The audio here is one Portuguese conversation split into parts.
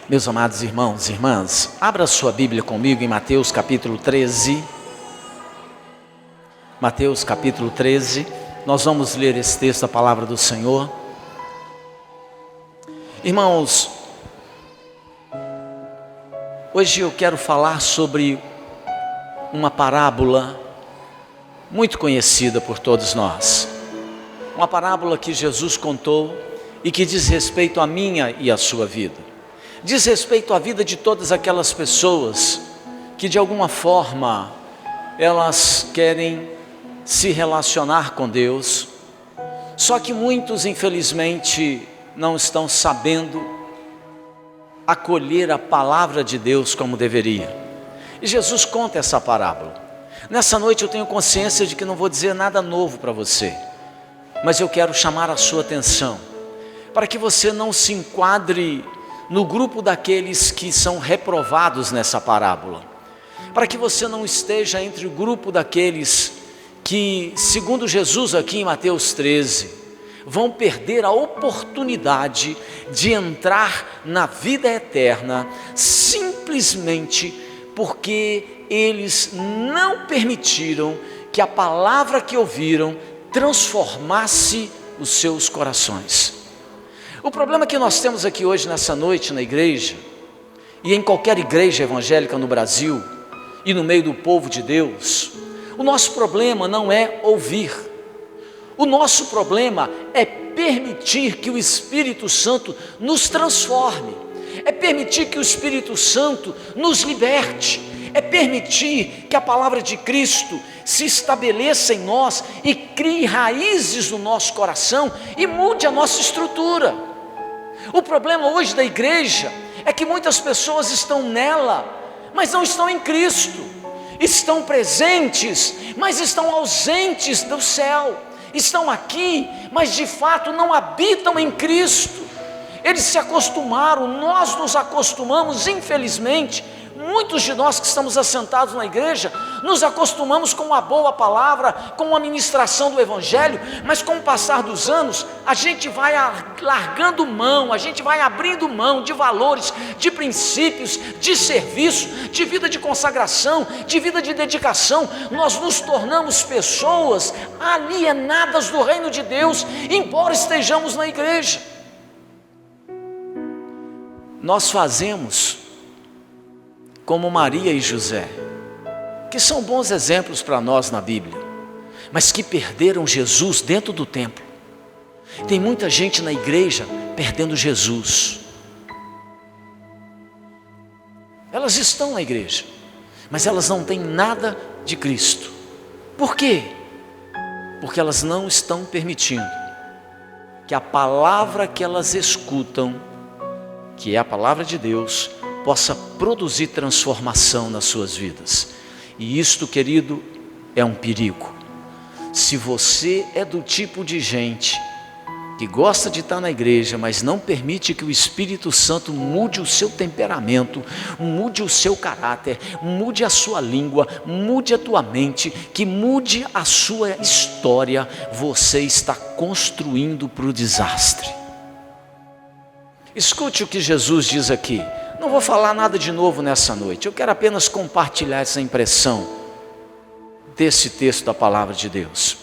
Meus amados irmãos e irmãs, abra sua Bíblia comigo em Mateus capítulo 13. Mateus capítulo 13, nós vamos ler esse texto da palavra do Senhor. Irmãos, hoje eu quero falar sobre uma parábola muito conhecida por todos nós. Uma parábola que Jesus contou e que diz respeito à minha e à sua vida. Diz respeito à vida de todas aquelas pessoas que de alguma forma elas querem se relacionar com Deus, só que muitos infelizmente não estão sabendo acolher a palavra de Deus como deveria. E Jesus conta essa parábola. Nessa noite eu tenho consciência de que não vou dizer nada novo para você, mas eu quero chamar a sua atenção para que você não se enquadre no grupo daqueles que são reprovados nessa parábola, para que você não esteja entre o grupo daqueles que, segundo Jesus aqui em Mateus 13, vão perder a oportunidade de entrar na vida eterna, simplesmente porque eles não permitiram que a palavra que ouviram transformasse os seus corações. O problema que nós temos aqui hoje nessa noite na igreja, e em qualquer igreja evangélica no Brasil, e no meio do povo de Deus, o nosso problema não é ouvir. O nosso problema é permitir que o Espírito Santo nos transforme, é permitir que o Espírito Santo nos liberte, é permitir que a palavra de Cristo se estabeleça em nós e crie raízes no nosso coração e mude a nossa estrutura. O problema hoje da igreja é que muitas pessoas estão nela, mas não estão em Cristo, estão presentes, mas estão ausentes do céu, estão aqui, mas de fato não habitam em Cristo. Eles se acostumaram, nós nos acostumamos, infelizmente, muitos de nós que estamos assentados na igreja, nos acostumamos com uma boa palavra, com a ministração do Evangelho, mas com o passar dos anos, a gente vai largando mão, a gente vai abrindo mão de valores, de princípios, de serviço, de vida de consagração, de vida de dedicação. Nós nos tornamos pessoas alienadas do reino de Deus, embora estejamos na igreja. Nós fazemos como Maria e José, que são bons exemplos para nós na Bíblia, mas que perderam Jesus dentro do templo. Tem muita gente na igreja perdendo Jesus. Elas estão na igreja, mas elas não têm nada de Cristo. Por quê? Porque elas não estão permitindo que a palavra que elas escutam, que é a palavra de Deus, possa produzir transformação nas suas vidas. E isto, querido, é um perigo. Se você é do tipo de gente que gosta de estar na igreja, mas não permite que o Espírito Santo mude o seu temperamento, mude o seu caráter, mude a sua língua, mude a tua mente, que mude a sua história, você está construindo para o desastre. Escute o que Jesus diz aqui. Não vou falar nada de novo nessa noite, eu quero apenas compartilhar essa impressão desse texto da palavra de Deus.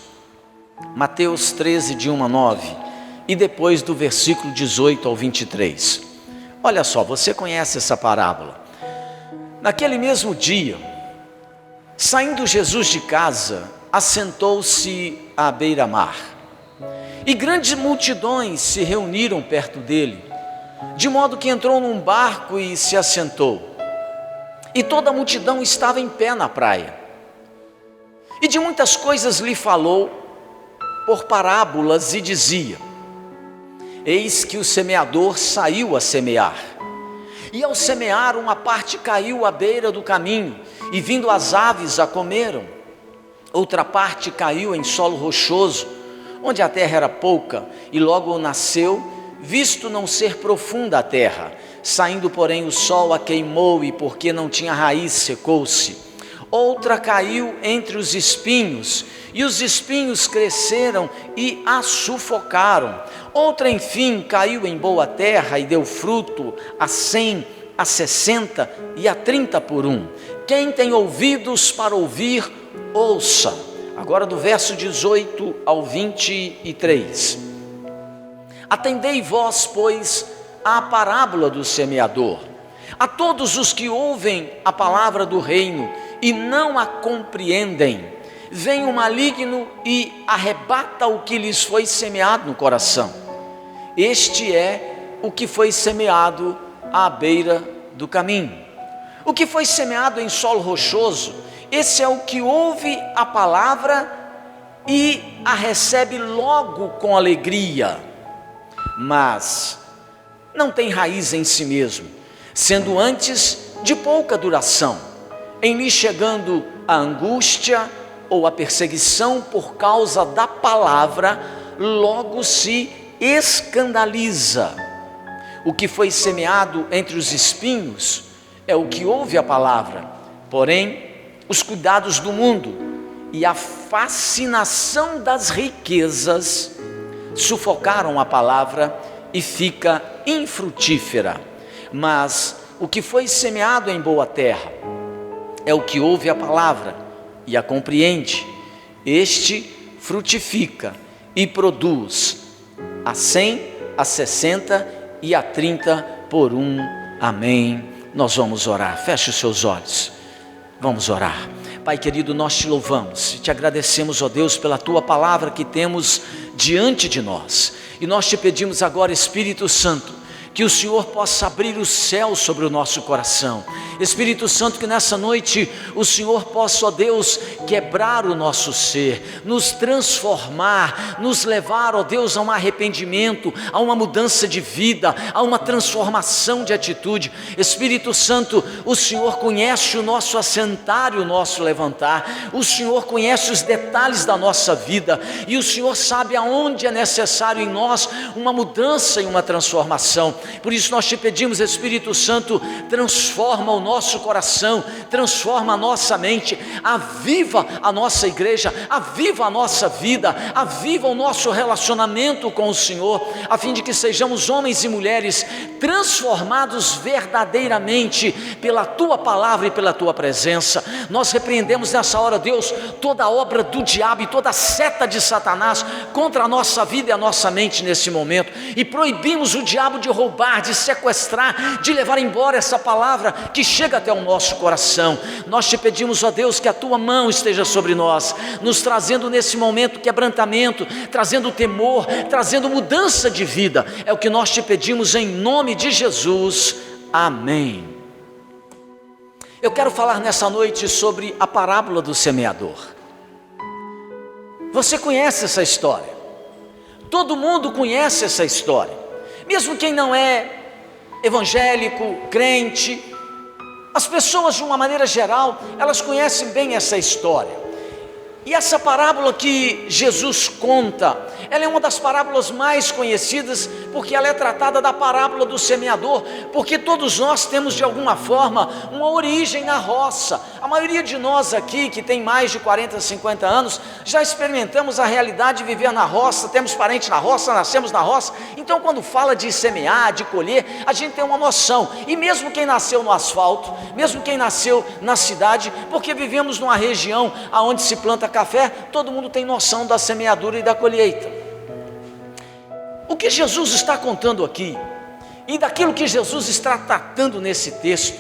Mateus 13, de 1 a 9, e depois do versículo 18 ao 23. Olha só, você conhece essa parábola. Naquele mesmo dia, saindo Jesus de casa, assentou-se à beira-mar, e grandes multidões se reuniram perto dele, de modo que entrou num barco e se assentou, e toda a multidão estava em pé na praia, e de muitas coisas lhe falou por parábolas e dizia: eis que o semeador saiu a semear, e ao semear uma parte caiu à beira do caminho, e vindo as aves a comeram. Outra parte caiu em solo rochoso, onde a terra era pouca, e logo nasceu, visto não ser profunda a terra. Saindo porém o sol a queimou, e porque não tinha raiz secou-se. Outra caiu entre os espinhos, e os espinhos cresceram e a sufocaram. Outra, enfim, caiu em boa terra e deu fruto a 100, a 60 e a 30 por um. Quem tem ouvidos para ouvir, ouça. Agora do verso 18 ao 23. Atendei vós, pois, à parábola do semeador. A todos os que ouvem a palavra do reino e não a compreendem, vem o maligno e arrebata o que lhes foi semeado no coração. Este é o que foi semeado à beira do caminho. O que foi semeado em solo rochoso, esse é o que ouve a palavra e a recebe logo com alegria, mas não tem raiz em si mesmo, sendo antes de pouca duração, em lhe chegando a angústia ou a perseguição por causa da palavra, logo se escandaliza. O que foi semeado entre os espinhos é o que ouve a palavra, porém os cuidados do mundo e a fascinação das riquezas sufocaram a palavra e fica infrutífera. Mas o que foi semeado em boa terra é o que ouve a palavra e a compreende. Este frutifica e produz a 100, a 60 e a 30 por um. Amém. Nós vamos orar. Feche os seus olhos. Vamos orar. Pai querido, nós te louvamos e te agradecemos, ó Deus, pela tua palavra que temos diante de nós. E nós te pedimos agora, Espírito Santo, que o Senhor possa abrir o céu sobre o nosso coração. Espírito Santo, que nessa noite o Senhor possa, ó Deus, quebrar o nosso ser, nos transformar, nos levar, ó Deus, a um arrependimento, a uma mudança de vida, a uma transformação de atitude. Espírito Santo, o Senhor conhece o nosso assentar e o nosso levantar, o Senhor conhece os detalhes da nossa vida, e o Senhor sabe aonde é necessário em nós uma mudança e uma transformação. Por isso nós te pedimos, Espírito Santo, transforma o nosso coração, transforma a nossa mente, aviva a nossa igreja, aviva a nossa vida, aviva o nosso relacionamento com o Senhor, a fim de que sejamos homens e mulheres transformados verdadeiramente pela tua palavra e pela tua presença. Nós repreendemos nessa hora, Deus, toda a obra do diabo e toda a seta de Satanás contra a nossa vida e a nossa mente nesse momento, e proibimos o diabo de roubar, de sequestrar, de levar embora essa palavra que chega até o nosso coração. Nós te pedimos, ó Deus, que a tua mão esteja sobre nós, nos trazendo nesse momento quebrantamento, trazendo temor, trazendo mudança de vida. É o que nós te pedimos em nome de Jesus. Amém. Eu quero falar nessa noite sobre a parábola do semeador. Você conhece essa história? Todo mundo conhece essa história. Mesmo quem não é evangélico, crente, as pessoas de uma maneira geral, elas conhecem bem essa história. E essa parábola que Jesus conta, ela é uma das parábolas mais conhecidas, porque ela é tratada da parábola do semeador, porque todos nós temos de alguma forma uma origem na roça. A maioria de nós aqui, que tem mais de 40, 50 anos, já experimentamos a realidade de viver na roça, temos parentes na roça, nascemos na roça. Então quando fala de semear, de colher, a gente tem uma noção. E mesmo quem nasceu no asfalto, mesmo quem nasceu na cidade, porque vivemos numa região onde se planta café, todo mundo tem noção da semeadura e da colheita. O que Jesus está contando aqui, e daquilo que Jesus está tratando nesse texto,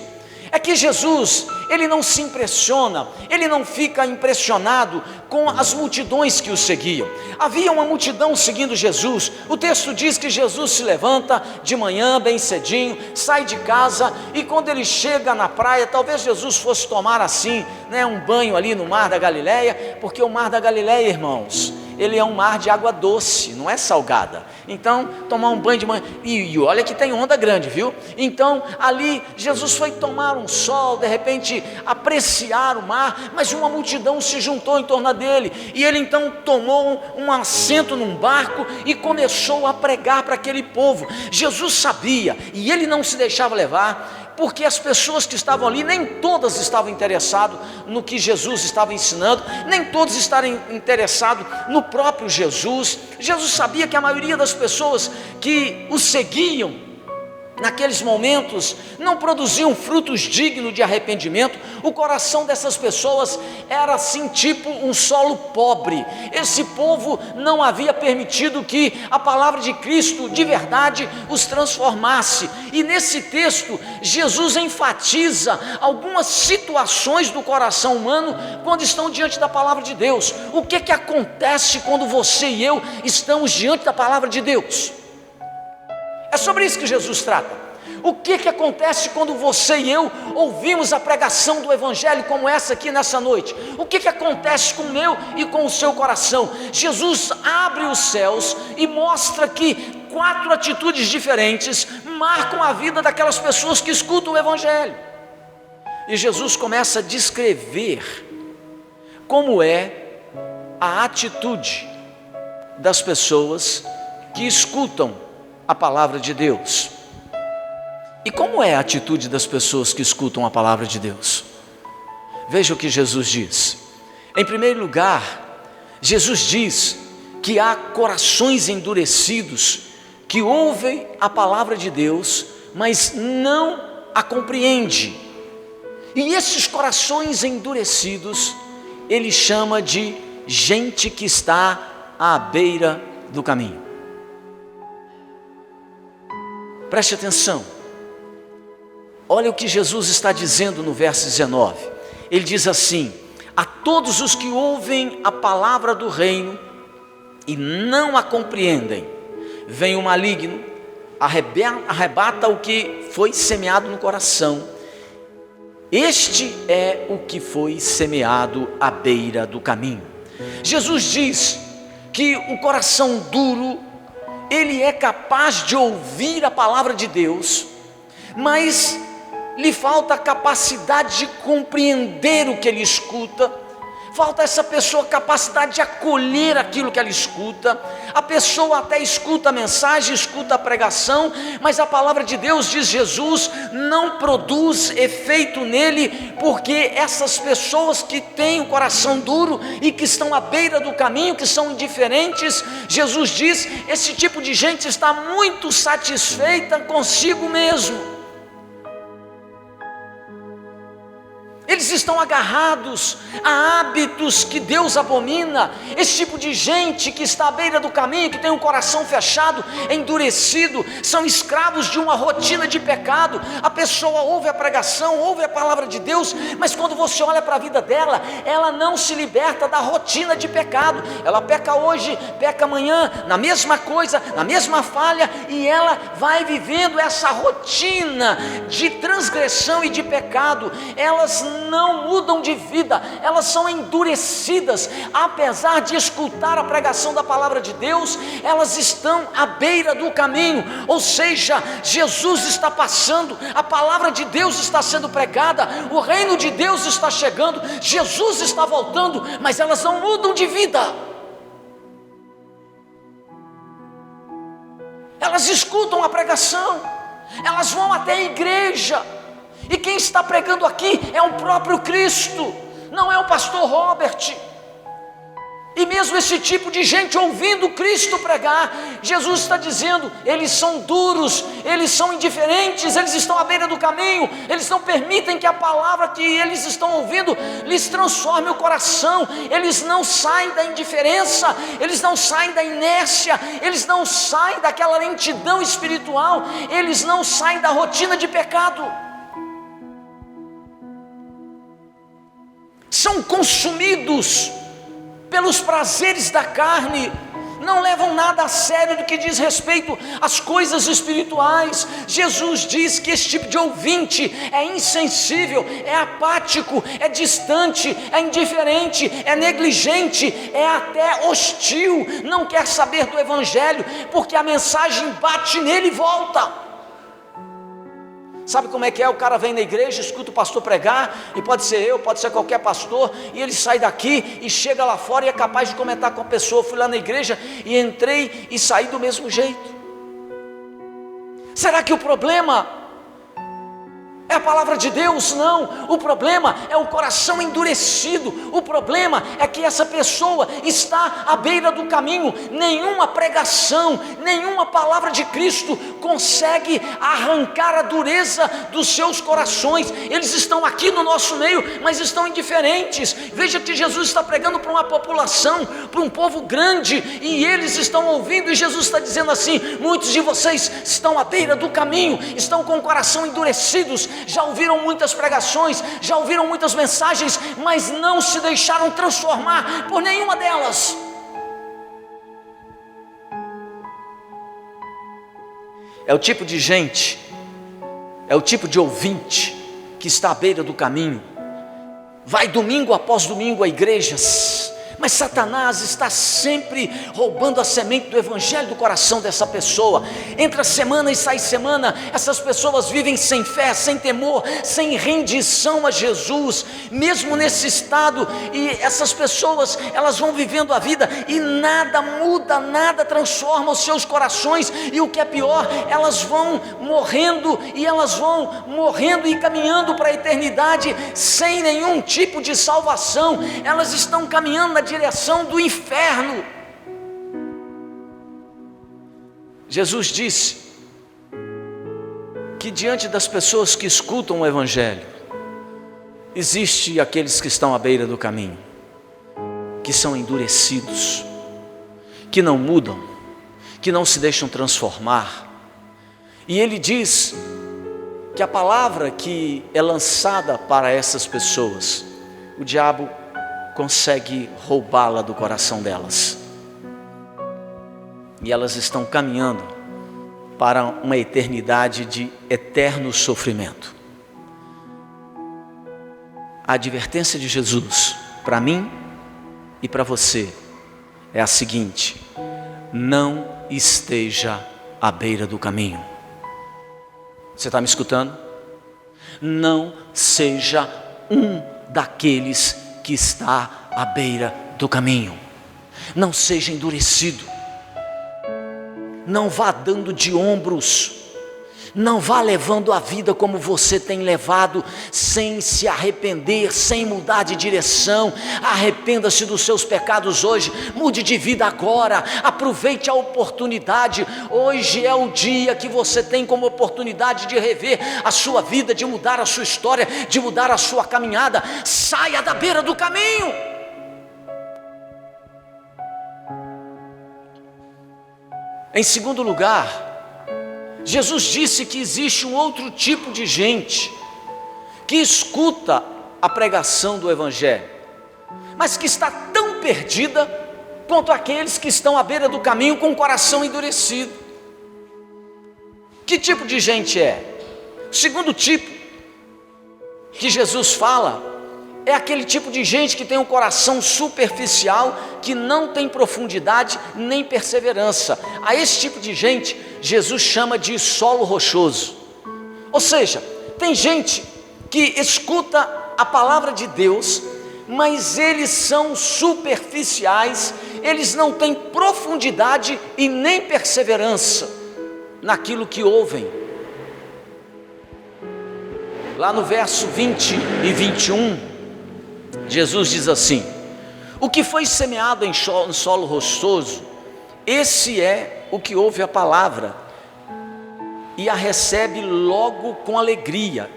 é que Jesus, ele não se impressiona, ele não fica impressionado com as multidões que o seguiam. Havia uma multidão seguindo Jesus. O texto diz que Jesus se levanta de manhã bem cedinho, sai de casa, e quando ele chega na praia, talvez Jesus fosse tomar assim, um banho ali no mar da Galileia, porque o mar da Galileia, irmãos, ele é um mar de água doce, não é salgada. Então, tomar um banho de manhã, e olha que tem onda grande, viu? Então, ali, Jesus foi tomar um sol, de repente, apreciar o mar, mas uma multidão se juntou em torno dele, e ele então tomou um assento num barco, e começou a pregar para aquele povo. Jesus sabia, e ele não se deixava levar, porque as pessoas que estavam ali, nem todas estavam interessadas no que Jesus estava ensinando, nem todos estavam interessados no próprio Jesus. Jesus sabia que a maioria das pessoas que o seguiam naqueles momentos não produziam frutos dignos de arrependimento. O coração dessas pessoas era assim, tipo um solo pobre. Esse povo não havia permitido que a palavra de Cristo de verdade os transformasse. E nesse texto Jesus enfatiza algumas situações do coração humano quando estão diante da palavra de Deus. O que acontece quando você e eu estamos diante da palavra de Deus? É sobre isso que Jesus trata. O que acontece quando você e eu ouvimos a pregação do Evangelho como essa aqui nessa noite? O que acontece com o meu e com o seu coração? Jesus abre os céus e mostra que 4 atitudes diferentes marcam a vida daquelas pessoas que escutam o Evangelho. E Jesus começa a descrever como é a atitude das pessoas que escutam a palavra de Deus. E como é a atitude das pessoas que escutam a palavra de Deus? Veja o que Jesus diz. Em primeiro lugar, Jesus diz que há corações endurecidos que ouvem a palavra de Deus, mas não a compreendem. E esses corações endurecidos, ele chama de gente que está à beira do caminho. Preste atenção, olha o que Jesus está dizendo no verso 19, ele diz assim: a todos os que ouvem a palavra do reino e não a compreendem, vem o maligno, arrebata o que foi semeado no coração. Este é o que foi semeado à beira do caminho. Jesus diz que o coração duro, ele é capaz de ouvir a palavra de Deus, mas lhe falta a capacidade de compreender o que ele escuta. Falta essa pessoa capacidade de acolher aquilo que ela escuta. A pessoa até escuta a mensagem, escuta a pregação, mas a palavra de Deus, diz Jesus, não produz efeito nele, porque essas pessoas que têm o coração duro e que estão à beira do caminho, que são indiferentes, Jesus diz, esse tipo de gente está muito satisfeita consigo mesmo. Eles estão agarrados a hábitos que Deus abomina. Esse tipo de gente que está à beira do caminho, que tem um coração fechado, endurecido, são escravos de uma rotina de pecado. A pessoa ouve a pregação, ouve a palavra de Deus, mas quando você olha para a vida dela, ela não se liberta da rotina de pecado. Ela peca hoje, peca amanhã, na mesma coisa, na mesma falha, e ela vai vivendo essa rotina de transgressão e de pecado. Elas não mudam de vida, elas são endurecidas. Apesar de escutar a pregação da palavra de Deus, elas estão à beira do caminho. Ou seja, Jesus está passando, a palavra de Deus está sendo pregada, o reino de Deus está chegando, Jesus está voltando, mas elas não mudam de vida. Elas escutam a pregação, elas vão até a igreja, e quem está pregando aqui é o próprio Cristo, não é o pastor Robert. E mesmo esse tipo de gente ouvindo Cristo pregar, Jesus está dizendo, eles são duros, eles são indiferentes, eles estão à beira do caminho, eles não permitem que a palavra que eles estão ouvindo lhes transforme o coração. Eles não saem da indiferença, eles não saem da inércia, eles não saem daquela lentidão espiritual, eles não saem da rotina de pecado. São consumidos pelos prazeres da carne, não levam nada a sério do que diz respeito às coisas espirituais. Jesus diz que esse tipo de ouvinte é insensível, é apático, é distante, é indiferente, é negligente, é até hostil, não quer saber do Evangelho, porque a mensagem bate nele e volta. Sabe como é que é? O cara vem na igreja, escuta o pastor pregar, e pode ser eu, pode ser qualquer pastor, e ele sai daqui e chega lá fora e é capaz de comentar com a pessoa, fui lá na igreja e entrei e saí do mesmo jeito. Será que o problema É a palavra de Deus? Não. O problema é o coração endurecido. O problema é que essa pessoa está à beira do caminho. Nenhuma pregação, nenhuma palavra de Cristo consegue arrancar a dureza dos seus corações. Eles estão aqui no nosso meio, mas estão indiferentes. Veja que Jesus está pregando para uma população, para um povo grande, e eles estão ouvindo, e Jesus está dizendo assim: muitos de vocês estão à beira do caminho, estão com o coração endurecidos, já ouviram muitas pregações, já ouviram muitas mensagens, mas não se deixaram transformar por nenhuma delas. É o tipo de gente, é o tipo de ouvinte que está à beira do caminho, vai domingo após domingo a igrejas, mas Satanás está sempre roubando a semente do evangelho do coração dessa pessoa. Entra semana e sai semana, essas pessoas vivem sem fé, sem temor, sem rendição a Jesus, mesmo nesse estado. E essas pessoas, elas vão vivendo a vida e nada muda, nada transforma os seus corações. E o que é pior, elas vão morrendo e caminhando para a eternidade sem nenhum tipo de salvação. Elas estão caminhando na direção do inferno. Jesus disse que diante das pessoas que escutam o evangelho, existe aqueles que estão à beira do caminho, que são endurecidos, que não mudam, que não se deixam transformar. E ele diz que a palavra que é lançada para essas pessoas, o diabo consegue roubá-la do coração delas, e elas estão caminhando para uma eternidade de eterno sofrimento. A advertência de Jesus para mim e para você é a seguinte: não esteja à beira do caminho. Você está me escutando? Não seja um daqueles que está à beira do caminho. Não seja endurecido, não vá dando de ombros, não vá levando a vida como você tem levado, sem se arrepender, sem mudar de direção. Arrependa-se dos seus pecados hoje, mude de vida agora, aproveite a oportunidade. Hoje é o dia que você tem como oportunidade de rever a sua vida, de mudar a sua história, de mudar a sua caminhada. Saia da beira do caminho. Em segundo lugar, Jesus disse que existe um outro tipo de gente que escuta a pregação do evangelho, mas que está tão perdida quanto aqueles que estão à beira do caminho com o coração endurecido. Que tipo de gente é? O segundo tipo que Jesus fala é aquele tipo de gente que tem um coração superficial, que não tem profundidade nem perseverança. A esse tipo de gente, Jesus chama de solo rochoso. Ou seja, tem gente que escuta a palavra de Deus, mas eles são superficiais, eles não têm profundidade e nem perseverança naquilo que ouvem. Lá no verso 20 e 21, Jesus diz assim: o que foi semeado em solo rochoso, esse é o que ouve a palavra e a recebe logo com alegria.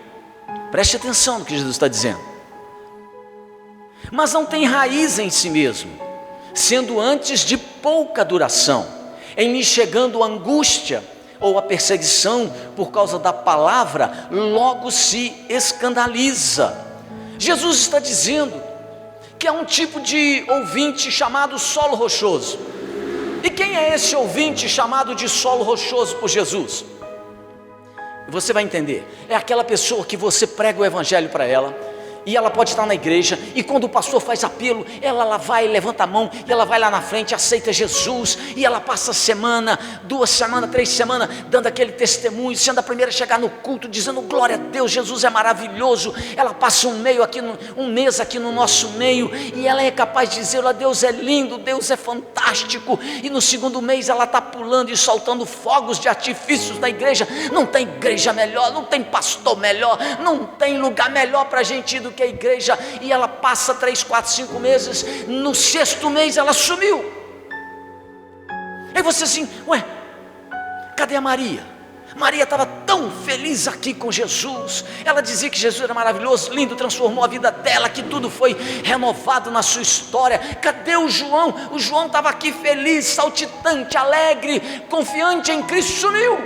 Preste atenção no que Jesus está dizendo. Mas não tem raiz em si mesmo, sendo antes de pouca duração. Em lhe chegando a angústia ou a perseguição por causa da palavra, logo se escandaliza. Jesus está dizendo que é um tipo de ouvinte chamado solo rochoso. E quem é esse ouvinte chamado de solo rochoso por Jesus? Você vai entender. É aquela pessoa que você prega o evangelho para ela, E ela pode estar na igreja, e quando o pastor faz apelo, ela vai, levanta a mão, e ela vai lá na frente, aceita Jesus, e ela passa semana, 2 semanas, 3 semanas, dando aquele testemunho, sendo a primeira a chegar no culto, dizendo glória a Deus, Jesus é maravilhoso. Ela passa um mês aqui no nosso meio, e ela é capaz de dizer, olha, Deus é lindo, Deus é fantástico, e no segundo mês ela está pulando e soltando fogos de artifícios na igreja. Não tem igreja melhor, não tem pastor melhor, não tem lugar melhor para a gente ir do que a igreja. E ela passa 3, 4, 5 meses, no 6º mês ela sumiu. Aí você assim, ué, cadê a Maria? Maria estava tão feliz aqui com Jesus, ela dizia que Jesus era maravilhoso, lindo, transformou a vida dela, que tudo foi renovado na sua história. Cadê o João? O João estava aqui feliz, saltitante, alegre, confiante em Cristo, sumiu.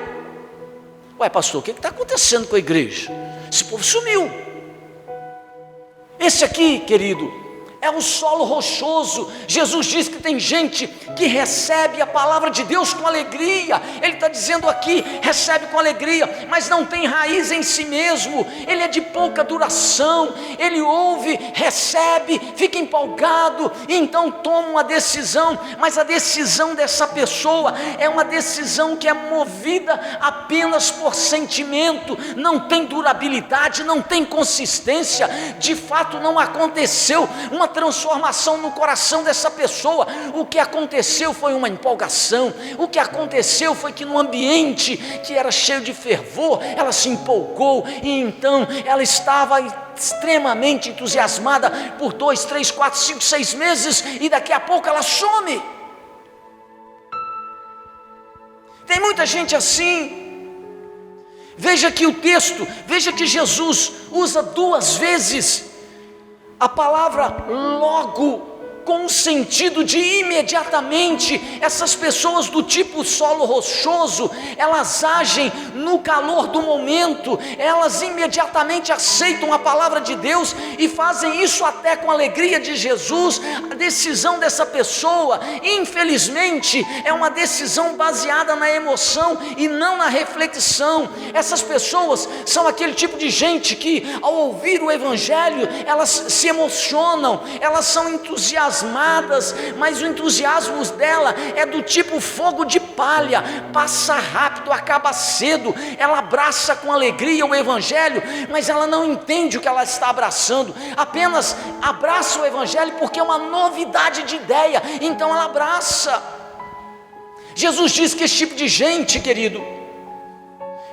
Ué, pastor, o que está acontecendo com a igreja? Esse povo sumiu. Esse aqui, querido, é um solo rochoso. Jesus diz que tem gente que recebe a palavra de Deus com alegria. Ele está dizendo aqui, recebe com alegria, mas não tem raiz em si mesmo. Ele é de pouca duração. Ele ouve, recebe, fica empolgado, e então toma uma decisão. Mas a decisão dessa pessoa é uma decisão que é movida apenas por sentimento. Não tem durabilidade, não tem consistência. De fato não aconteceu uma transformação no coração dessa pessoa. O que aconteceu foi uma empolgação. O que aconteceu foi que no ambiente que era cheio de fervor, ela se empolgou, e então ela estava extremamente entusiasmada por 2, 3, 4, 5, 6 meses, e daqui a pouco ela some. Tem muita gente assim. Veja aqui o texto, veja que Jesus usa 2 vezes a palavra logo, com o sentido de imediatamente. Essas pessoas do tipo solo rochoso, elas agem no calor do momento, elas imediatamente aceitam a palavra de Deus e fazem isso até com a alegria de Jesus. A decisão dessa pessoa, infelizmente, é uma decisão baseada na emoção e não na reflexão. Essas pessoas são aquele tipo de gente que, ao ouvir o evangelho, elas se emocionam, elas são entusiasmadas, mas o entusiasmo dela é do tipo fogo de palha, passa rápido, acaba cedo. Ela abraça com alegria o evangelho, mas ela não entende o que ela está abraçando, apenas abraça o evangelho porque é uma novidade de ideia, então ela abraça. Jesus diz que esse tipo de gente, querido,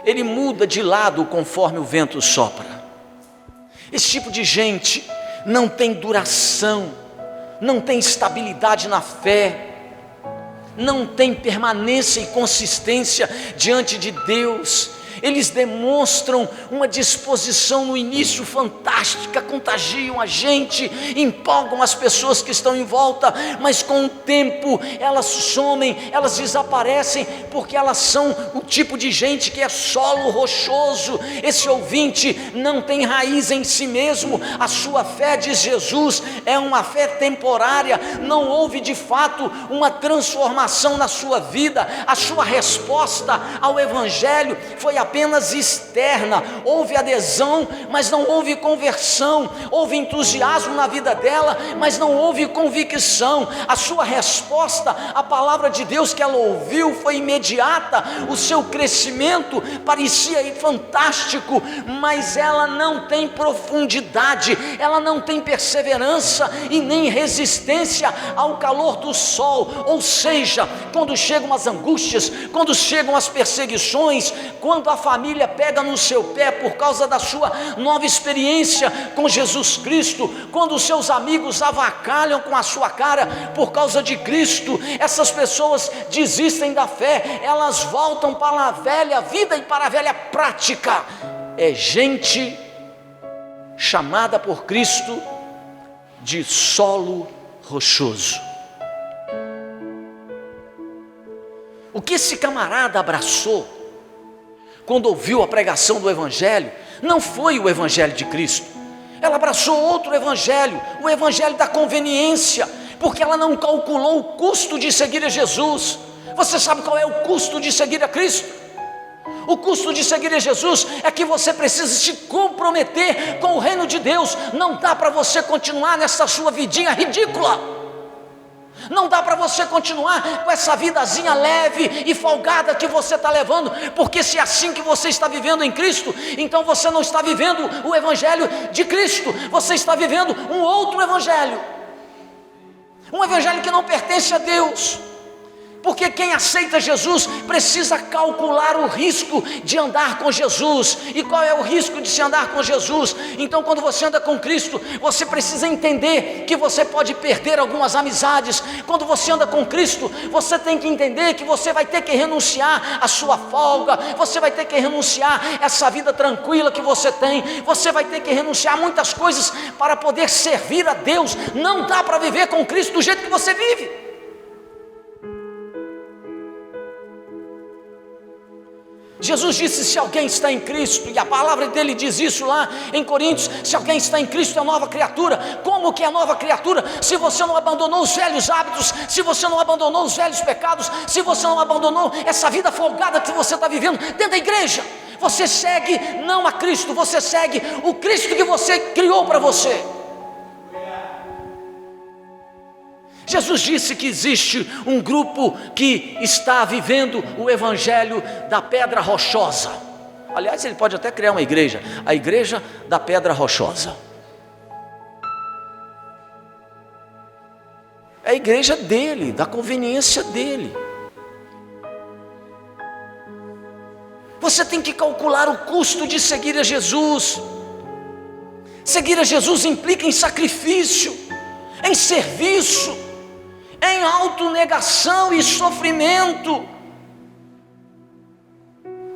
ele muda de lado conforme o vento sopra. Esse tipo de gente não tem duração, não tem estabilidade na fé, não tem permanência e consistência diante de Deus. Eles demonstram uma disposição no início fantástica, contagiam a gente, empolgam as pessoas que estão em volta, mas com o tempo elas somem, elas desaparecem, porque elas são o tipo de gente que é solo rochoso. Esse ouvinte não tem raiz em si mesmo. A sua fé, diz Jesus, é uma fé temporária. Não houve de fato uma transformação na sua vida. A sua resposta ao evangelho foi apenas externa. Houve adesão, mas não houve conversão. Houve entusiasmo na vida dela, mas não houve convicção. A sua resposta à palavra de Deus que ela ouviu foi imediata. O seu crescimento parecia fantástico, mas ela não tem profundidade, ela não tem perseverança e nem resistência ao calor do sol. Ou seja, quando chegam as angústias, quando chegam as perseguições, quando a família pega no seu pé por causa da sua nova experiência com Jesus Cristo, quando os seus amigos avacalham com a sua cara por causa de Cristo, essas pessoas desistem da fé, elas voltam para a velha vida e para a velha prática. É gente chamada por Cristo de solo rochoso. O que esse camarada abraçou quando ouviu a pregação do evangelho não foi o evangelho de Cristo. Ela abraçou outro evangelho, o evangelho da conveniência, porque ela não calculou o custo de seguir a Jesus. Você sabe qual é o custo de seguir a Cristo? O custo de seguir a Jesus é que você precisa se comprometer com o reino de Deus. Não dá para você continuar nessa sua vidinha ridícula. Não dá para você continuar com essa vidazinha leve e folgada que você está levando, porque se é assim que você está vivendo em Cristo, então você não está vivendo o Evangelho de Cristo, você está vivendo um outro Evangelho, um Evangelho que não pertence a Deus. Porque quem aceita Jesus precisa calcular o risco de andar com Jesus. E qual é o risco de se andar com Jesus? Então, quando você anda com Cristo, você precisa entender que você pode perder algumas amizades. Quando você anda com Cristo, você tem que entender que você vai ter que renunciar à sua folga, você vai ter que renunciar a essa vida tranquila que você tem, você vai ter que renunciar a muitas coisas para poder servir a Deus. Não dá para viver com Cristo do jeito que você vive. Jesus disse: se alguém está em Cristo, e a palavra dele diz isso lá em Coríntios, se alguém está em Cristo é nova criatura. Como que é nova criatura? Se você não abandonou os velhos hábitos, se você não abandonou os velhos pecados, se você não abandonou essa vida folgada que você está vivendo dentro da igreja, você segue não a Cristo, você segue o Cristo que você criou para você. Jesus disse que existe um grupo que está vivendo o evangelho da pedra rochosa. Aliás, ele pode até criar uma igreja, a igreja da pedra rochosa. É a igreja dele, da conveniência dele. Você tem que calcular o custo de seguir a Jesus. Seguir a Jesus implica em sacrifício, em serviço, em autonegação e sofrimento.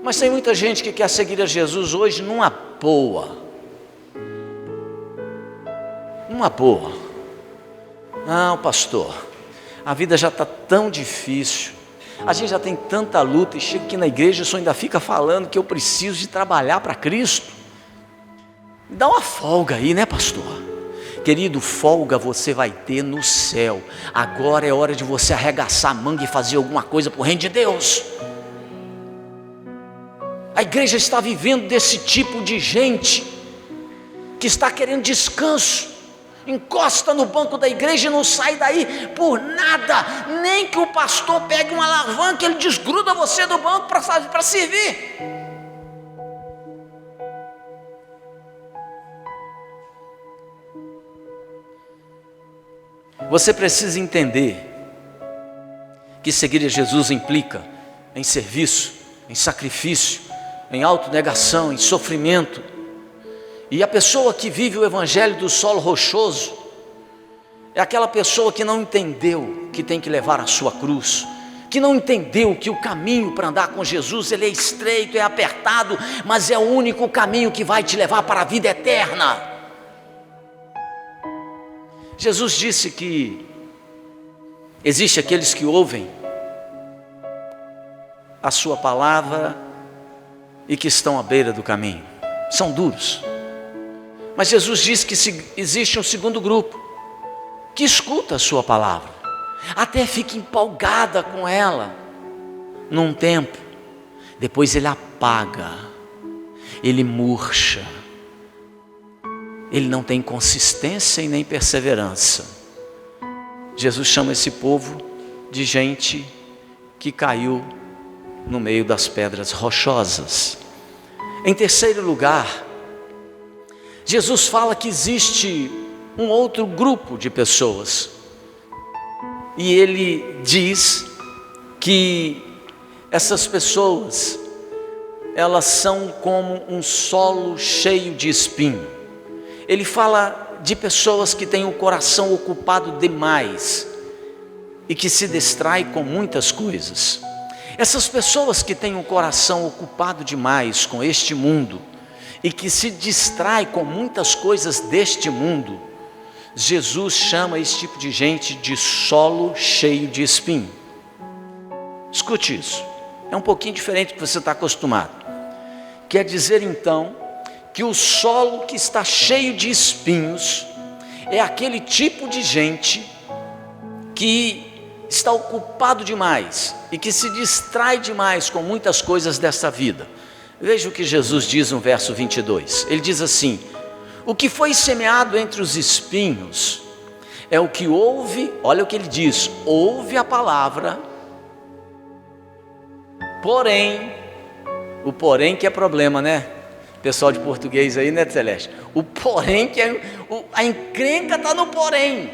Mas tem muita gente que quer seguir a Jesus hoje numa boa. Numa boa. Não, pastor, a vida já está tão difícil, a gente já tem tanta luta, e chega aqui na igreja e só ainda fica falando que eu preciso de trabalhar para Cristo. Dá uma folga aí, né, pastor? Querido, folga você vai ter no céu. Agora é hora de você arregaçar a manga e fazer alguma coisa para o reino de Deus. A igreja está vivendo desse tipo de gente que está querendo descanso, encosta no banco da igreja e não sai daí por nada. Nem que o pastor pegue uma alavanca, ele desgruda você do banco para servir. Você precisa entender que seguir a Jesus implica em serviço, em sacrifício, em autonegação, em sofrimento. E a pessoa que vive o evangelho do solo rochoso é aquela pessoa que não entendeu que tem que levar a sua cruz, que não entendeu que o caminho para andar com Jesus, ele é estreito, é apertado, mas é o único caminho que vai te levar para a vida eterna. Jesus disse que existe aqueles que ouvem a sua palavra e que estão à beira do caminho, são duros. Mas Jesus disse que existe um segundo grupo que escuta a sua palavra, até fica empolgada com ela num tempo, depois ele apaga, ele murcha, ele não tem consistência e nem perseverança. Jesus chama esse povo de gente que caiu no meio das pedras rochosas. Em terceiro lugar, Jesus fala que existe um outro grupo de pessoas, e ele diz que essas pessoas, elas são como um solo cheio de espinho. Ele fala de pessoas que têm o coração ocupado demais e que se distrai com muitas coisas. Essas pessoas que têm o coração ocupado demais com este mundo e que se distrai com muitas coisas deste mundo, Jesus chama esse tipo de gente de solo cheio de espinho. Escute isso, é um pouquinho diferente do que você está acostumado. Quer dizer então que o solo que está cheio de espinhos é aquele tipo de gente que está ocupado demais e que se distrai demais com muitas coisas desta vida. Veja o que Jesus diz no verso 22. Ele diz assim: o que foi semeado entre os espinhos é o que ouve, olha o que ele diz, ouve a palavra, porém, o porém que é problema, né? Pessoal de português aí, né, Celeste? O porém que é, a encrenca está no porém.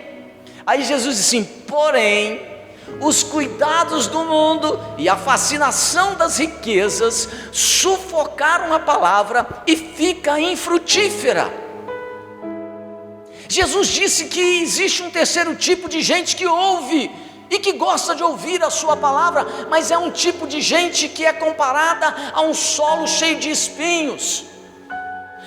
Aí Jesus diz assim: porém, os cuidados do mundo e a fascinação das riquezas sufocaram a palavra e fica infrutífera. Jesus disse que existe um terceiro tipo de gente que ouve e que gosta de ouvir a sua palavra, mas é um tipo de gente que é comparada a um solo cheio de espinhos.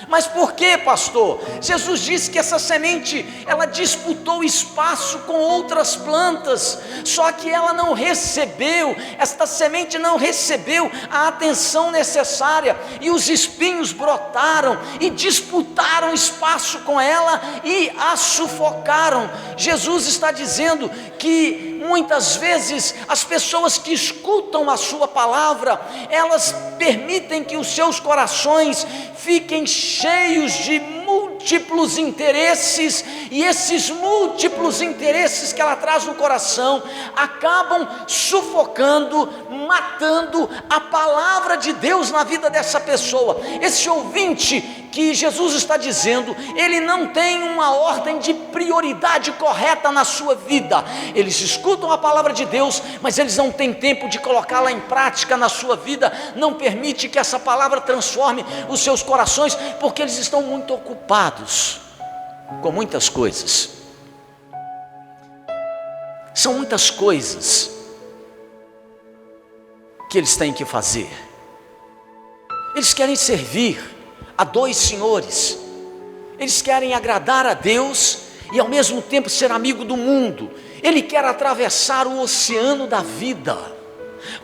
Mas por quê, pastor? Jesus disse que essa semente, ela disputou espaço com outras plantas, só que ela não recebeu, esta semente não recebeu a atenção necessária, e os espinhos brotaram e disputaram espaço com ela e a sufocaram. Jesus está dizendo que muitas vezes as pessoas que escutam a sua palavra, elas permitem que os seus corações fiquem cheios de múltiplos interesses, e esses múltiplos interesses que ela traz no coração acabam sufocando, matando a palavra de Deus na vida dessa pessoa. Esse ouvinte que Jesus está dizendo, ele não tem uma ordem de prioridade correta na sua vida. Eles escutam a palavra de Deus, mas eles não têm tempo de colocá-la em prática na sua vida. Não permite que essa palavra transforme os seus corações, porque eles estão muito ocupados com muitas coisas. São muitas coisas que eles têm que fazer. Eles querem servir a dois senhores. Eles querem agradar a Deus e ao mesmo tempo ser amigo do mundo. Ele quer atravessar o oceano da vida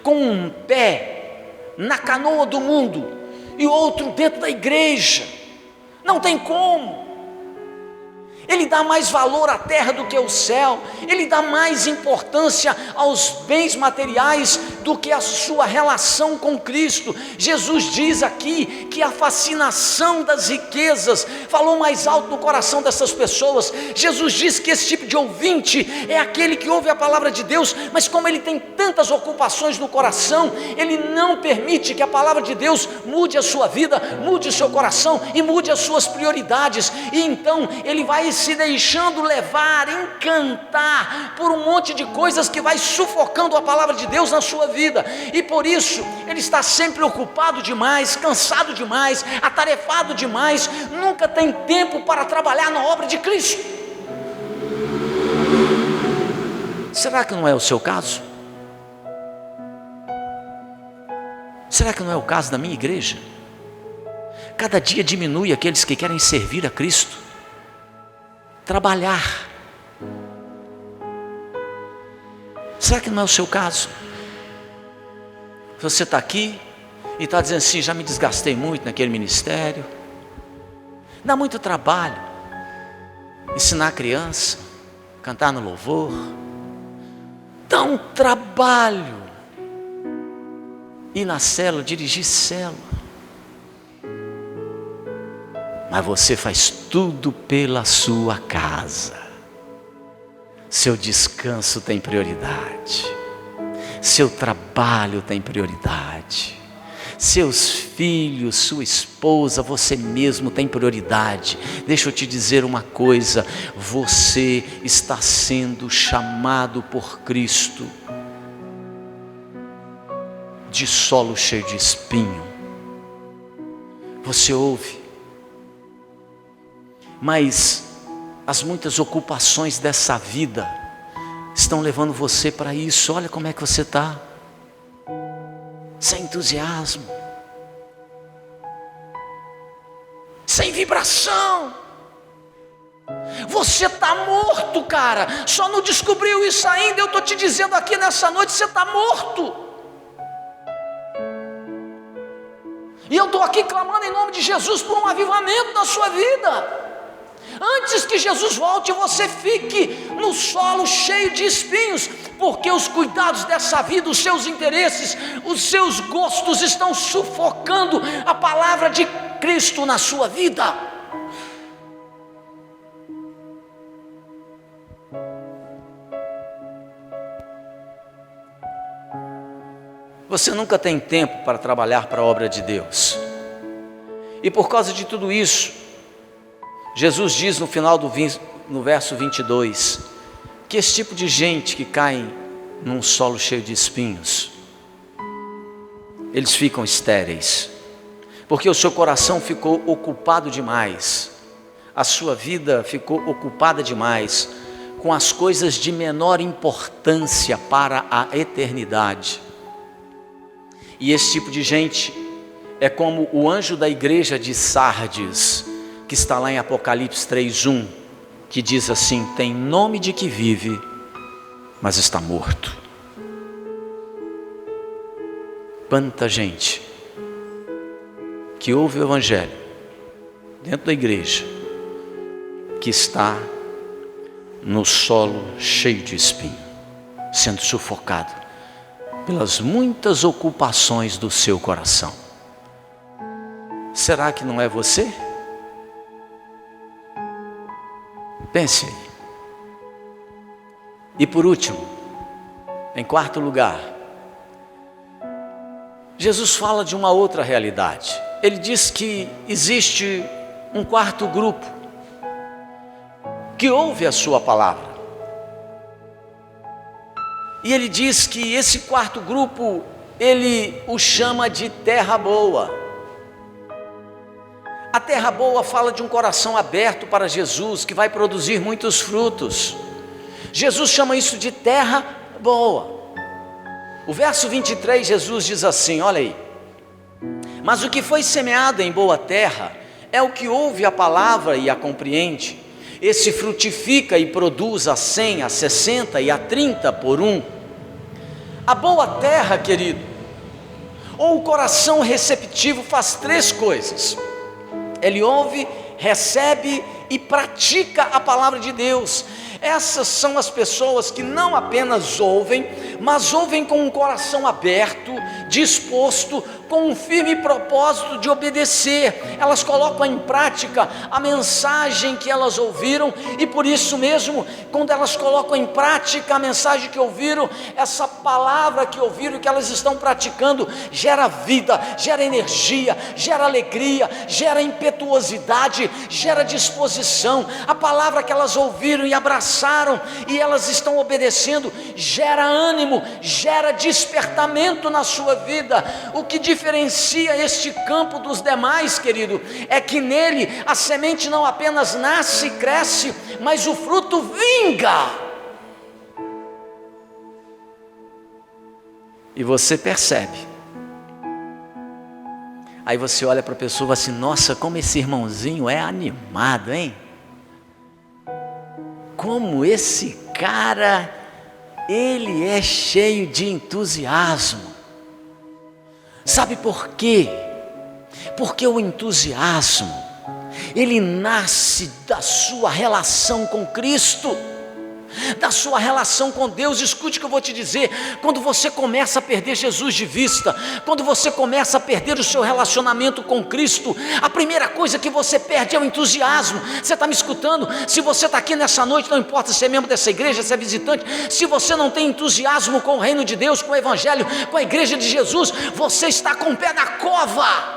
com um pé na canoa do mundo e outro dentro da igreja. Não tem como. Ele dá mais valor à terra do que ao céu. Ele dá mais importância aos bens materiais do que a sua relação com Cristo. Jesus diz aqui que a fascinação das riquezas falou mais alto no coração dessas pessoas. Jesus diz que esse tipo de ouvinte é aquele que ouve a palavra de Deus, mas como ele tem tantas ocupações no coração, ele não permite que a palavra de Deus mude a sua vida, mude o seu coração e mude as suas prioridades. E então ele vai se deixando levar, encantar por um monte de coisas que vai sufocando a palavra de Deus na sua vida. E por isso ele está sempre ocupado demais, cansado demais, atarefado demais, nunca tem tempo para trabalhar na obra de Cristo. Será que não é o seu caso? Será que não é o caso da minha igreja? Cada dia diminui aqueles que querem servir a Cristo, trabalhar. Será que não é o seu caso? Você está aqui e está dizendo assim: já me desgastei muito naquele ministério, dá muito trabalho ensinar a criança, cantar no louvor, dá um trabalho ir na célula, dirigir célula, mas você faz tudo pela sua casa. Seu descanso tem prioridade, seu trabalho tem prioridade, seus filhos, sua esposa, você mesmo tem prioridade. Deixa eu te dizer uma coisa: você está sendo chamado por Cristo de solo cheio de espinho. Você ouve, mas as muitas ocupações dessa vida estão levando você para isso. Olha como é que você está, sem entusiasmo, sem vibração. Você está morto, cara. Só não descobriu isso ainda. Eu estou te dizendo aqui nessa noite: você está morto. E eu estou aqui clamando em nome de Jesus por um avivamento na sua vida. Antes que Jesus volte, você fique no solo cheio de espinhos, porque os cuidados dessa vida, os seus interesses, os seus gostos estão sufocando a palavra de Cristo na sua vida. Você nunca tem tempo para trabalhar para a obra de Deus. E por causa de tudo isso, Jesus diz no final no verso 22, que esse tipo de gente que cai num solo cheio de espinhos, eles ficam estéreis, porque o seu coração ficou ocupado demais, a sua vida ficou ocupada demais com as coisas de menor importância para a eternidade. E esse tipo de gente é como o anjo da igreja de Sardes, que está lá em Apocalipse 3:1, que diz assim: tem nome de que vive, mas está morto. Quanta gente que ouve o evangelho dentro da igreja, que está no solo cheio de espinho, sendo sufocado pelas muitas ocupações do seu coração. Será que não é você? Pense aí. E por último, em quarto lugar, Jesus fala de uma outra realidade. Ele diz que existe um quarto grupo que ouve a sua palavra. E ele diz que esse quarto grupo, ele o chama de terra boa. A terra boa fala de um coração aberto para Jesus, que vai produzir muitos frutos. Jesus chama isso de terra boa. O verso 23, Jesus diz assim, olha aí: mas o que foi semeado em boa terra é o que ouve a palavra e a compreende. Esse frutifica e produz a 100, a 60 e a 30 por um. A boa terra, querido, ou o coração receptivo, faz três coisas. Ele ouve, recebe e pratica a palavra de Deus. Essas são as pessoas que não apenas ouvem, mas ouvem com um coração aberto, disposto, com um firme propósito de obedecer. Elas colocam em prática a mensagem que elas ouviram, e por isso mesmo, quando elas colocam em prática a mensagem que ouviram, essa palavra que ouviram e que elas estão praticando, gera vida, gera energia, gera alegria, gera impetuosidade, gera disposição. A palavra que elas ouviram e abraçaram, e elas estão obedecendo, gera ânimo, gera despertamento na sua vida. O que diferencia este campo dos demais, querido, é que nele a semente não apenas nasce e cresce, mas o fruto vinga. E você percebe. Aí você olha para a pessoa e fala assim: nossa, como esse irmãozinho é animado, hein? Como esse cara, ele é cheio de entusiasmo. Sabe por quê? Porque o entusiasmo, ele nasce da sua relação com Cristo, da sua relação com Deus. Escute o que eu vou te dizer: quando você começa a perder Jesus de vista, quando você começa a perder o seu relacionamento com Cristo, a primeira coisa que você perde é o entusiasmo. Você está me escutando? Se você está aqui nessa noite, não importa se é membro dessa igreja, se é visitante, se você não tem entusiasmo com o reino de Deus, com o evangelho, com a igreja de Jesus, você está com o pé na cova.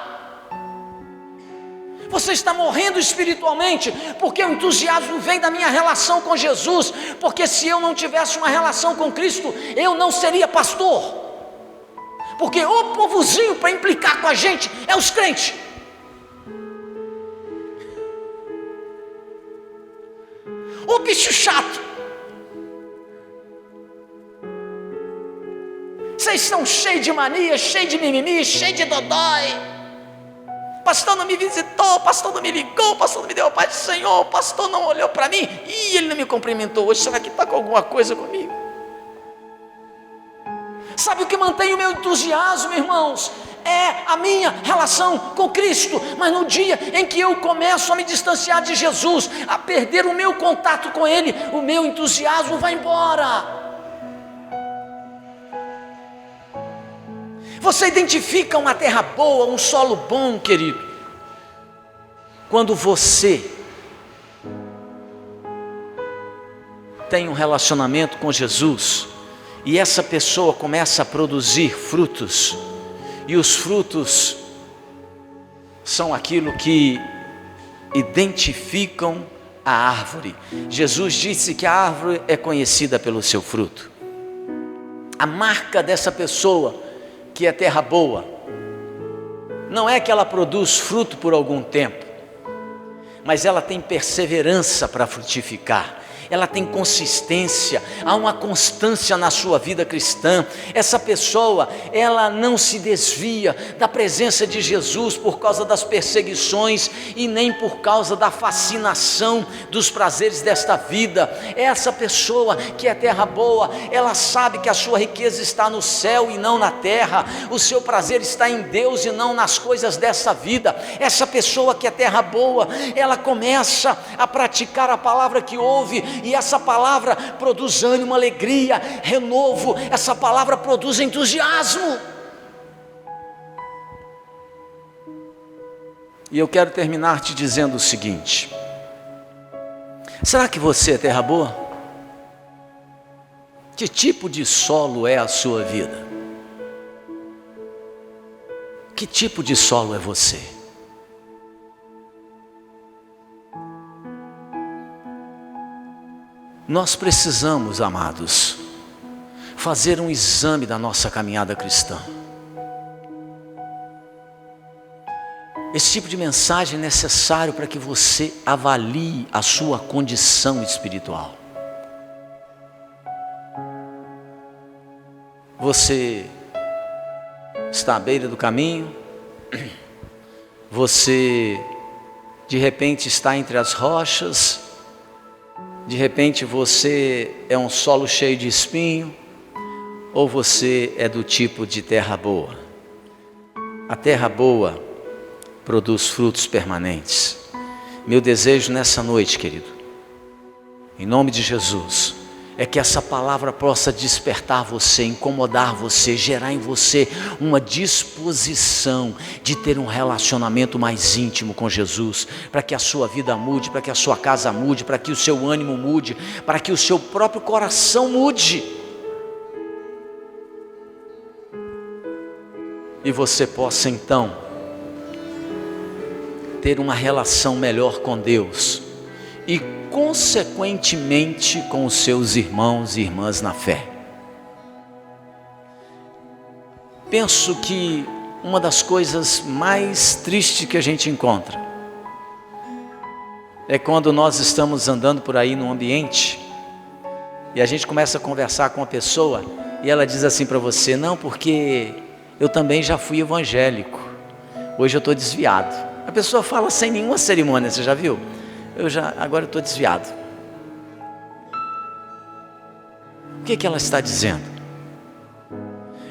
Você está morrendo espiritualmente, porque o entusiasmo vem da minha relação com Jesus. Porque se eu não tivesse uma relação com Cristo, eu não seria pastor. Porque o povozinho para implicar com a gente é os crentes. O bicho chato. Vocês são cheios de mania, cheios de mimimi, cheios de dodói. Pastor não me visitou, pastor não me ligou, pastor não me deu a paz do Senhor, pastor não olhou para mim, e ele não me cumprimentou hoje. Será que está com alguma coisa comigo? Sabe o que mantém o meu entusiasmo, irmãos? É a minha relação com Cristo. Mas no dia em que eu começo a me distanciar de Jesus, a perder o meu contato com Ele, o meu entusiasmo vai embora. Você identifica uma terra boa, um solo bom, querido, quando você tem um relacionamento com Jesus e essa pessoa começa a produzir frutos, e os frutos são aquilo que identificam a árvore. Jesus disse que a árvore é conhecida pelo seu fruto. A marca dessa pessoa que é terra boa não é que ela produz fruto por algum tempo, mas ela tem perseverança para frutificar. Ela tem consistência, há uma constância na sua vida cristã. Essa pessoa, ela não se desvia da presença de Jesus por causa das perseguições e nem por causa da fascinação dos prazeres desta vida. Essa pessoa que é terra boa, ela sabe que a sua riqueza está no céu e não na terra, o seu prazer está em Deus e não nas coisas dessa vida. Essa pessoa que é terra boa, ela começa a praticar a palavra que ouve, e essa palavra produz ânimo, alegria, renovo. Essa palavra produz entusiasmo. E eu quero terminar te dizendo o seguinte: será que você é terra boa? Que tipo de solo é a sua vida? Que tipo de solo é você? Nós precisamos, amados, fazer um exame da nossa caminhada cristã. Esse tipo de mensagem é necessário para que você avalie a sua condição espiritual. Você está à beira do caminho, você de repente está entre as rochas, de repente você é um solo cheio de espinho, ou você é do tipo de terra boa. A terra boa produz frutos permanentes. Meu desejo nessa noite, querido, em nome de Jesus, é que essa palavra possa despertar você, incomodar você, gerar em você uma disposição de ter um relacionamento mais íntimo com Jesus, para que a sua vida mude, para que a sua casa mude, para que o seu ânimo mude, para que o seu próprio coração mude. E você possa então ter uma relação melhor com Deus e consequentemente com os seus irmãos e irmãs na fé. Penso que uma das coisas mais tristes que a gente encontra é quando nós estamos andando por aí num ambiente e a gente começa a conversar com uma pessoa e ela diz assim para você: não, porque eu também já fui evangélico, hoje eu estou desviado. A pessoa fala sem nenhuma cerimônia, você já viu? Agora eu estou desviado. O que ela está dizendo?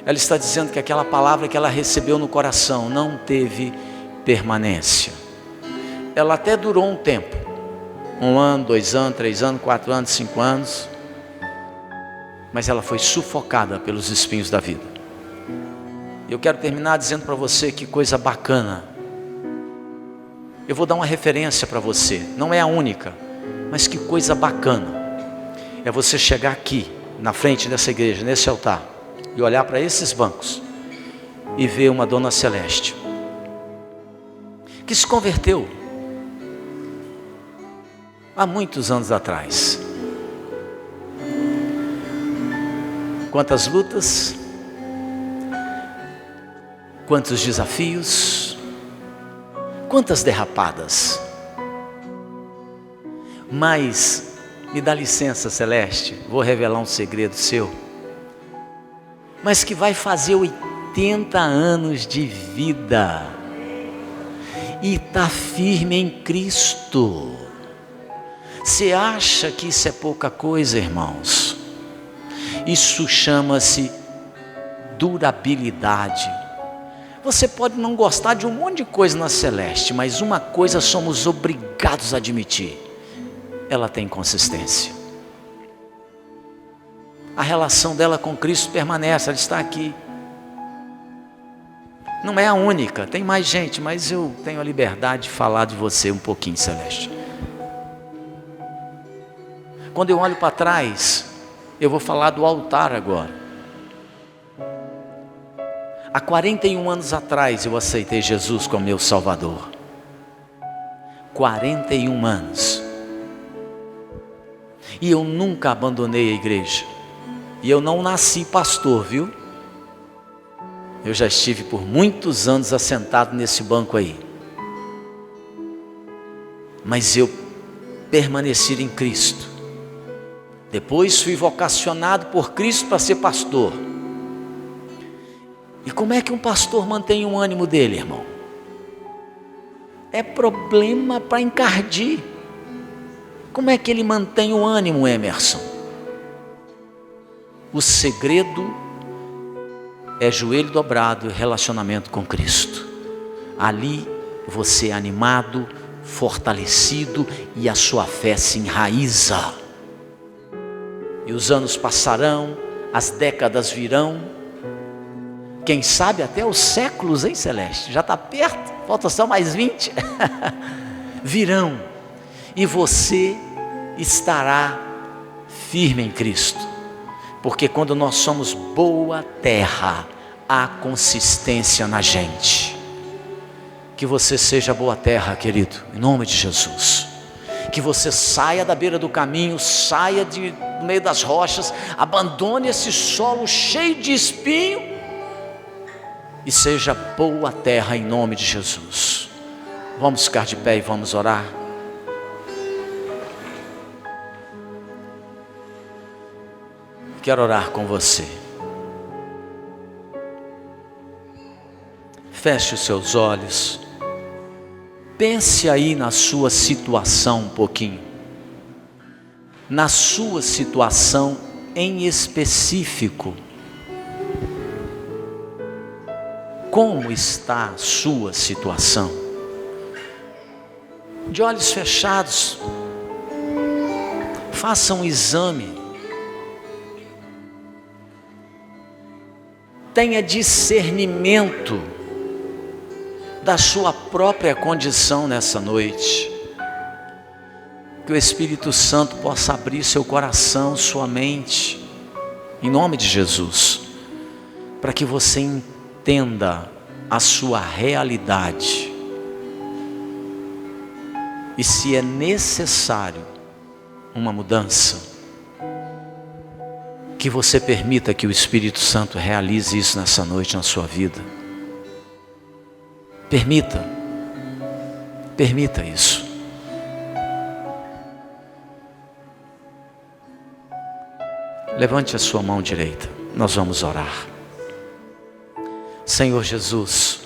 Ela está dizendo que aquela palavra que ela recebeu no coração não teve permanência. Ela até durou um tempo, 1 ano, 2 anos, 3 anos, 4 anos, 5 anos, mas ela foi sufocada pelos espinhos da vida. Eu quero terminar dizendo para você que coisa bacana. Eu vou dar uma referência para você, não é a única, mas que coisa bacana é você chegar aqui, na frente dessa igreja, nesse altar, e olhar para esses bancos e ver uma Dona Celeste que se converteu há muitos anos atrás. Quantas lutas, quantos desafios, quantas derrapadas. Mas, me dá licença, Celeste, vou revelar um segredo seu, mas que vai fazer 80 anos de vida e está firme em Cristo. Você acha que isso é pouca coisa, irmãos? Isso chama-se durabilidade. Você pode não gostar de um monte de coisa na Celeste, mas uma coisa somos obrigados a admitir: ela tem consistência. A relação dela com Cristo permanece, ela está aqui. Não é a única, tem mais gente, mas eu tenho a liberdade de falar de você um pouquinho, Celeste. Quando eu olho para trás, eu vou falar do altar agora. Há 41 anos atrás eu aceitei Jesus como meu Salvador. 41 anos. E eu nunca abandonei a igreja. E eu não nasci pastor, viu? Eu já estive por muitos anos assentado nesse banco aí. Mas eu permaneci em Cristo. Depois fui vocacionado por Cristo para ser pastor. E como é que um pastor mantém o ânimo dele, irmão? É problema para encardir. Como é que ele mantém o ânimo, Emerson? O segredo é joelho dobrado e relacionamento com Cristo. Ali você é animado, fortalecido e a sua fé se enraiza. E os anos passarão, as décadas virão. Quem sabe até os séculos, hein, Celeste? Já está perto, falta só mais 20. Virão. E você estará firme em Cristo. Porque quando nós somos boa terra, há consistência na gente. Que você seja boa terra, querido, em nome de Jesus. Que você saia da beira do caminho, saia do meio das rochas, abandone esse solo cheio de espinho e seja boa terra em nome de Jesus. Vamos ficar de pé e vamos orar. Quero orar com você. Feche os seus olhos. Pense aí na sua situação um pouquinho. Na sua situação em específico. Como está a sua situação? De olhos fechados, faça um exame. Tenha discernimento da sua própria condição nessa noite. Que o Espírito Santo possa abrir seu coração, sua mente, em nome de Jesus, para que você entenda a sua realidade. E se é necessário uma mudança, que você permita que o Espírito Santo realize isso nessa noite na sua vida. Permita isso. Levante a sua mão direita, nós vamos orar. Senhor Jesus,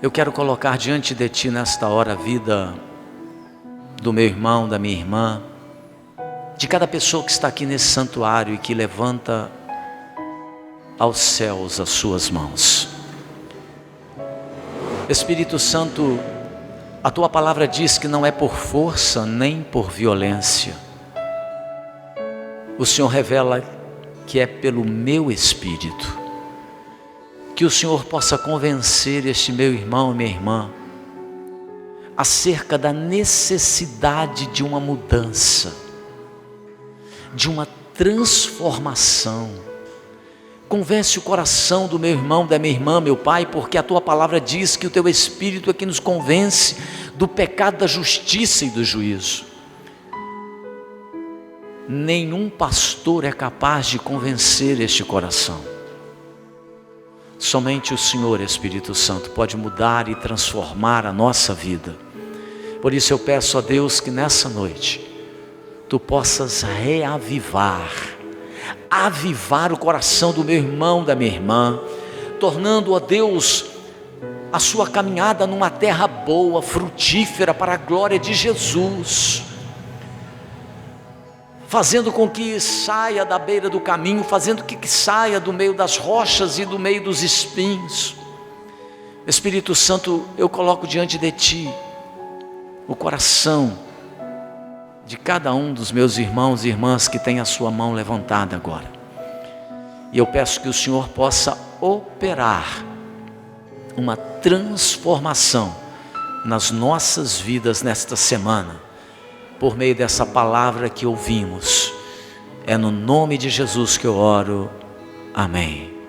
eu quero colocar diante de Ti nesta hora a vida do meu irmão, da minha irmã, de cada pessoa que está aqui nesse santuário e que levanta aos céus as suas mãos. Espírito Santo, a Tua palavra diz que não é por força nem por violência. O Senhor revela que é pelo meu Espírito. Que o Senhor possa convencer este meu irmão e minha irmã acerca da necessidade de uma mudança, de uma transformação. Convence o coração do meu irmão, da minha irmã, meu Pai, porque a Tua palavra diz que o Teu Espírito é que nos convence do pecado, da justiça e do juízo. Nenhum pastor é capaz de convencer este coração. Somente o Senhor, Espírito Santo, pode mudar e transformar a nossa vida. Por isso eu peço a Deus que nessa noite Tu possas avivar o coração do meu irmão, da minha irmã, tornando, ó Deus, a sua caminhada numa terra boa, frutífera para a glória de Jesus, fazendo com que saia da beira do caminho, fazendo que saia do meio das rochas e do meio dos espinhos. Espírito Santo, eu coloco diante de Ti o coração de cada um dos meus irmãos e irmãs que tem a sua mão levantada agora. E eu peço que o Senhor possa operar uma transformação nas nossas vidas nesta semana, por meio dessa palavra que ouvimos. É no nome de Jesus que eu oro. Amém.